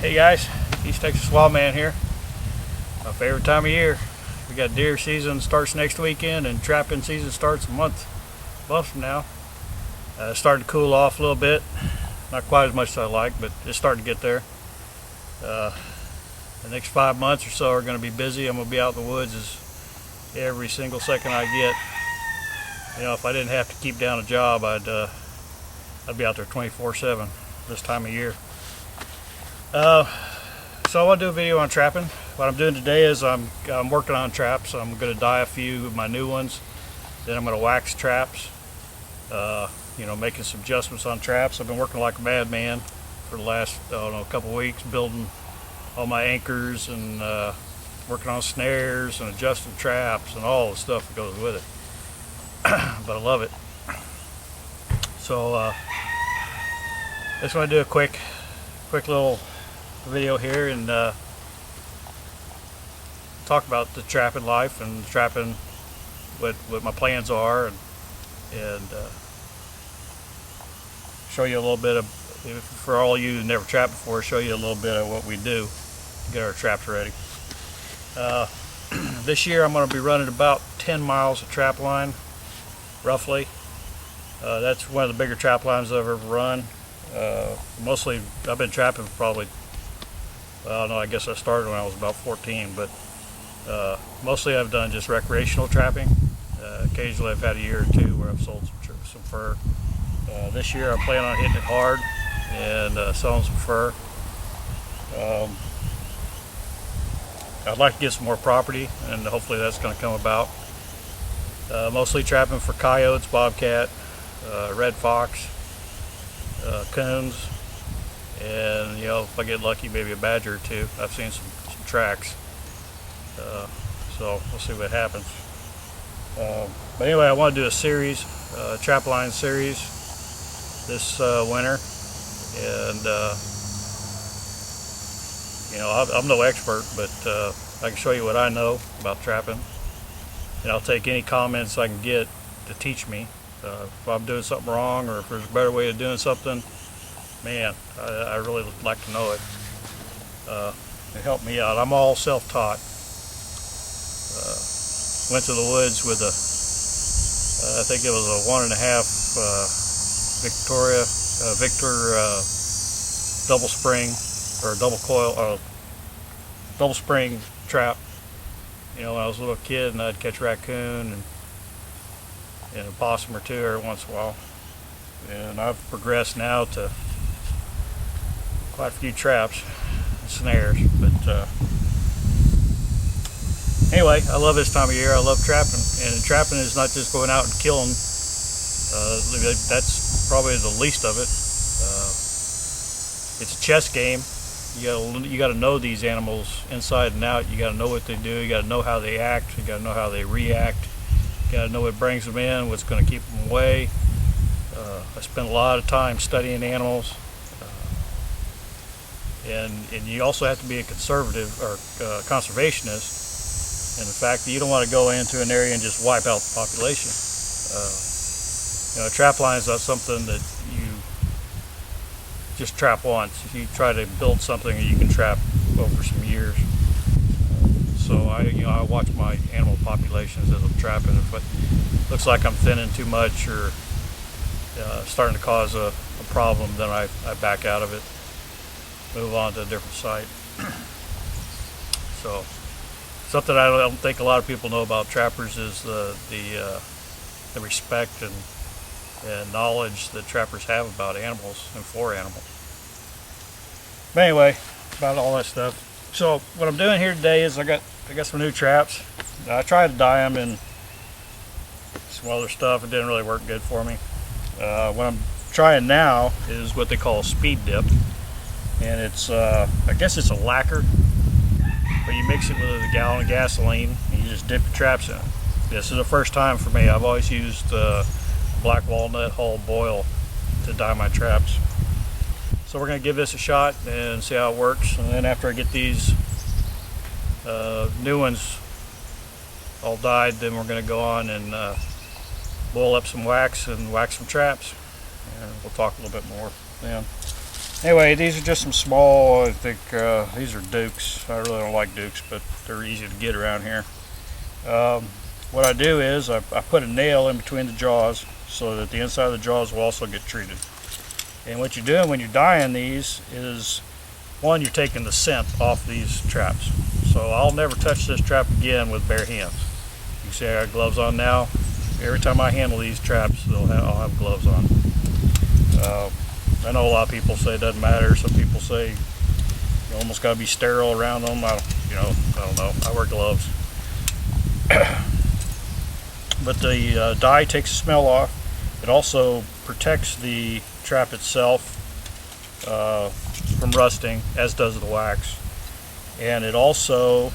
Hey guys, East Texas Wildman here. My favorite time of year. We got deer season starts next weekend and trapping season starts a month from now. It's starting to cool off a little bit. Not quite as much as I like, but it's starting to get there. The next 5 months or so are going to be busy. I'm going to be out in the woods every single second I get. You know, if I didn't have to keep down a job, I'd be out there 24/7 this time of year. So I want to do a video on trapping. What I'm doing today is I'm working on traps. I'm going to dye a few of my new ones. Then I'm going to wax traps. You know, making some adjustments on traps. I've been working like a madman for the last couple weeks, building all my anchors and working on snares and adjusting traps and all the stuff that goes with it. But I love it. So I just want to do a quick little video here and talk about the trapping life and trapping, what my plans are, and show you a little bit of, for all you who never trapped before, show you a little bit of what we do to get our traps ready. This year I'm going to be running about 10 miles of trap line, roughly. That's one of the bigger trap lines I've ever run. Mostly I've been trapping for probably, well, no, I guess I started when I was about 14, but mostly I've done just recreational trapping. Occasionally I've had a year or two where I've sold some fur. This year I'm planning on hitting it hard and selling some fur. I'd like to get some more property, and hopefully that's going to come about. Mostly trapping for coyotes, bobcat, red fox, coons, and you know, if I get lucky, maybe a badger or two. I've seen some tracks, so we'll see what happens. But anyway, I want to do a series, trap line series this winter, and you know, I'm no expert, but I can show you what I know about trapping, and I'll take any comments I can get to teach me. If I'm doing something wrong, or if there's a better way of doing something, man, I really would like to know it. It helped me out. I'm all self-taught. Went to the woods with I think it was a 1.5 Victor double spring, or double coil, double spring trap. You know, when I was a little kid, and I'd catch raccoon and a possum or two every once in a while. And I've progressed now to quite a few traps and snares. But anyway, I love this time of year. I love trapping, and trapping is not just going out and killing. That's probably the least of it. It's a chess game. You got to know these animals inside and out. You got to know what they do. You got to know how they act. You got to know how they react. You got to know what brings them in, what's going to keep them away. I spent a lot of time studying animals, and you also have to be a conservative or conservationist in the fact that you don't want to go into an area and just wipe out the population. You know, a trap line is not something that you just trap once. You try to build something that you can trap over some years. So I watch my animal populations as I'm trapping. If it looks like I'm thinning too much or starting to cause a problem, then I back out of it, move on to a different site. So something I don't think a lot of people know about trappers is the respect and knowledge that trappers have about animals and for animals. But anyway, about all that stuff. So what I'm doing here today is I got some new traps. I tried to dye them in some other stuff. It didn't really work good for me. What I'm trying now is what they call a speed dip, and it's I guess it's a lacquer, but you mix it with a gallon of gasoline and you just dip your traps in it. This is the first time for me. I've always used black walnut hull boil to dye my traps. So we're going to give this a shot and see how it works, and then after I get these new ones all dyed, then we're going to go on and boil up some wax and wax some traps, and we'll talk a little bit more then. Anyway, these are just some small, I think these are Dukes. I really don't like Dukes, but they're easy to get around here. What I do is I put a nail in between the jaws so that the inside of the jaws will also get treated. And what you're doing when you're dyeing these is, one, you're taking the scent off these traps. So I'll never touch this trap again with bare hands. You see I got gloves on now. Every time I handle these traps, I'll have gloves on. I know a lot of people say it doesn't matter. Some people say you almost got to be sterile around them. I don't know. I wear gloves. But the dye takes the smell off. It also protects the trap itself from rusting, as does the wax. And it also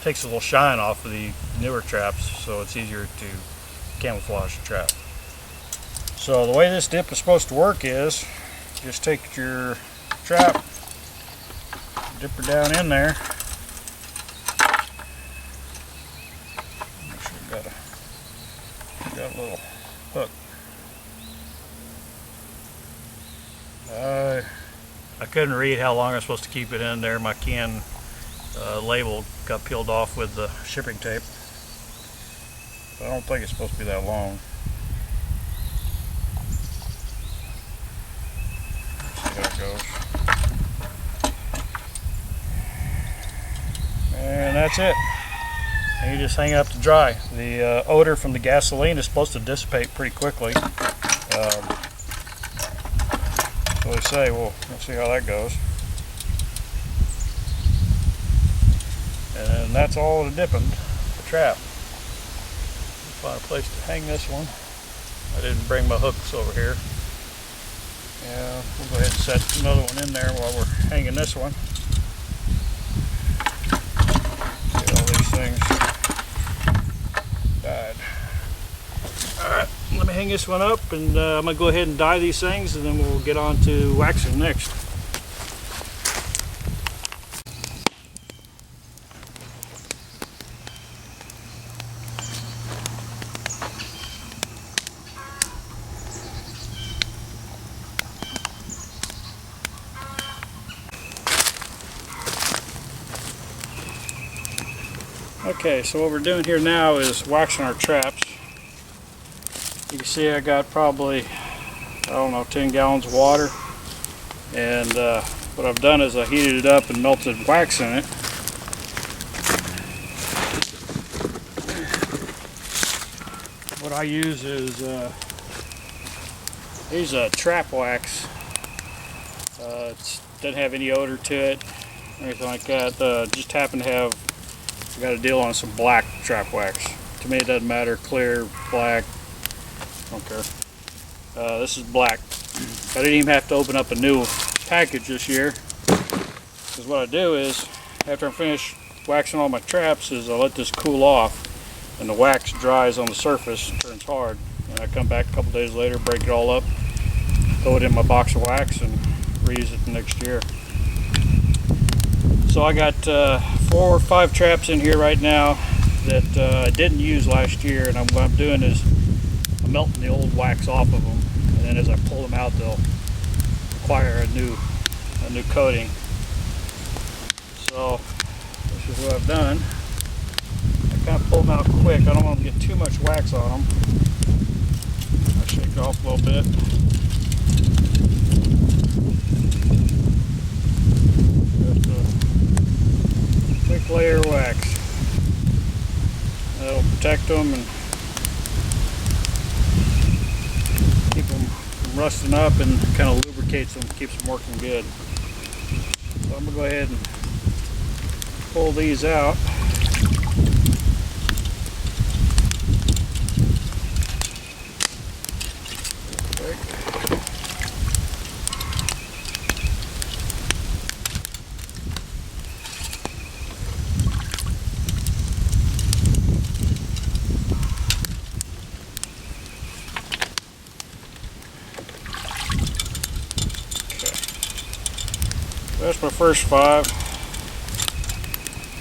takes a little shine off of the newer traps, so it's easier to camouflage the trap. So the way this dip is supposed to work is, just take your trap, dip her down in there. Make sure you got a little hook. I couldn't read how long I'm supposed to keep it in there. My can label got peeled off with the shipping tape. I don't think it's supposed to be that long. See how it goes. And that's it. And you just hang it up to dry. The odor from the gasoline is supposed to dissipate pretty quickly. So they say, well, let's see how that goes. And that's all the dipping, the trap. Find a place to hang this one. I didn't bring my hooks over here. Yeah, we'll go ahead and set another one in there while we're hanging this one. Get all these things dyed. Alright, let me hang this one up, and I'm going to go ahead and dye these things, and then we'll get on to waxing next. Okay, so what we're doing here now is waxing our traps. You can see I got probably, 10 gallons of water. And what I've done is I heated it up and melted wax in it. What I use is trap wax. It doesn't have any odor to it, anything like that. Just happen to have, I got a deal on some black trap wax. To me it doesn't matter, clear, black, I don't care. This is black. I didn't even have to open up a new package this year, because what I do is, after I'm finished waxing all my traps, is I let this cool off, and the wax dries on the surface and turns hard. And I come back a couple days later, break it all up, throw it in my box of wax, and reuse it the next year. So I got 4 or 5 traps in here right now that I didn't use last year, and what I'm doing is I'm melting the old wax off of them, and then as I pull them out, they'll require a new coating. So this is what I've done. I kind of pull them out quick. I don't want to get too much wax on them. I shake it off a little bit. Thick layer of wax. That'll protect them and keep them from rusting up, and kind of lubricates them, keeps them working good. So I'm going to go ahead and pull these out. That's my first 5.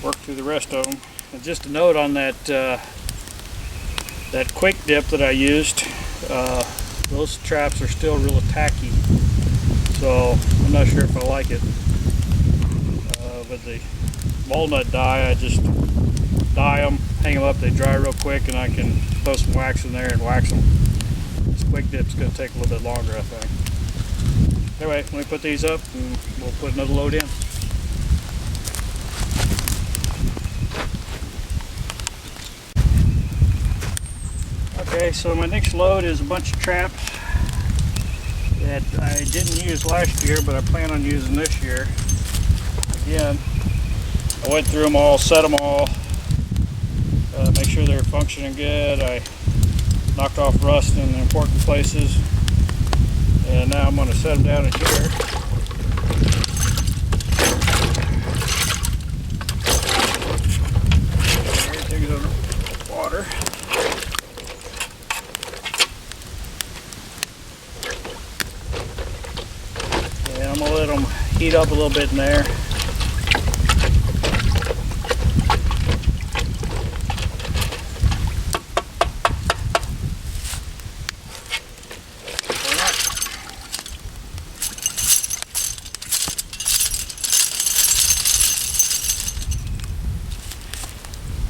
Work through the rest of them. And just a note on that that quick dip that I used, those traps are still real tacky. so I'm not sure if I like it. With the walnut dye, I just dye them, hang them up, they dry real quick, and I can throw some wax in there and wax them. This quick dip's going to take a little bit longer, I think. Anyway, let me put these up and we'll put another load in. Okay, so my next load is a bunch of traps that I didn't use last year, but I plan on using this year. Again, I went through them all, set them all, make sure they're functioning good. I knocked off rust in the important places, and now I'm going to set them down in here. Everything's under water. And I'm going to let them heat up a little bit in there.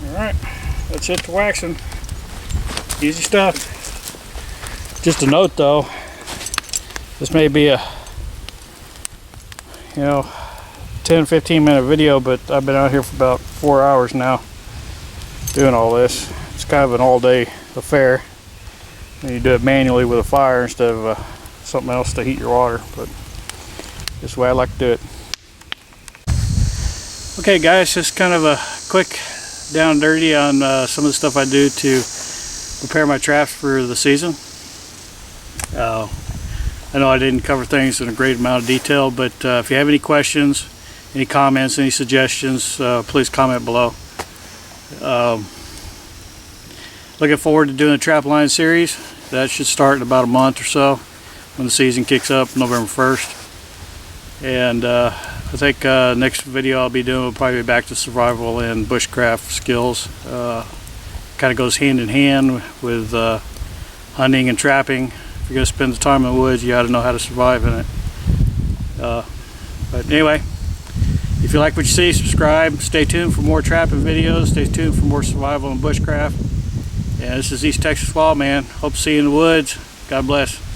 Alright, that's it for waxing. Easy stuff. Just a note though, this may be a 10-15 minute video, but I've been out here for about 4 hours now doing all this. It's kind of an all-day affair, and you do it manually with a fire instead of something else to heat your water, but this is the way I like to do it. Okay guys, just kind of a quick down and dirty on some of the stuff I do to prepare my traps for the season. I know I didn't cover things in a great amount of detail, but if you have any questions, any comments, any suggestions, please comment below. Looking forward to doing a trap line series. That should start in about a month or so when the season kicks up, November 1st. And I think next video I'll be doing will probably be back to survival and bushcraft skills. Kind of goes hand in hand with hunting and trapping. If you're going to spend the time in the woods, you got to know how to survive in it. But anyway, if you like what you see, subscribe. Stay tuned for more trapping videos. Stay tuned for more survival and bushcraft. And this is East Texas Wildman. Hope to see you in the woods. God bless.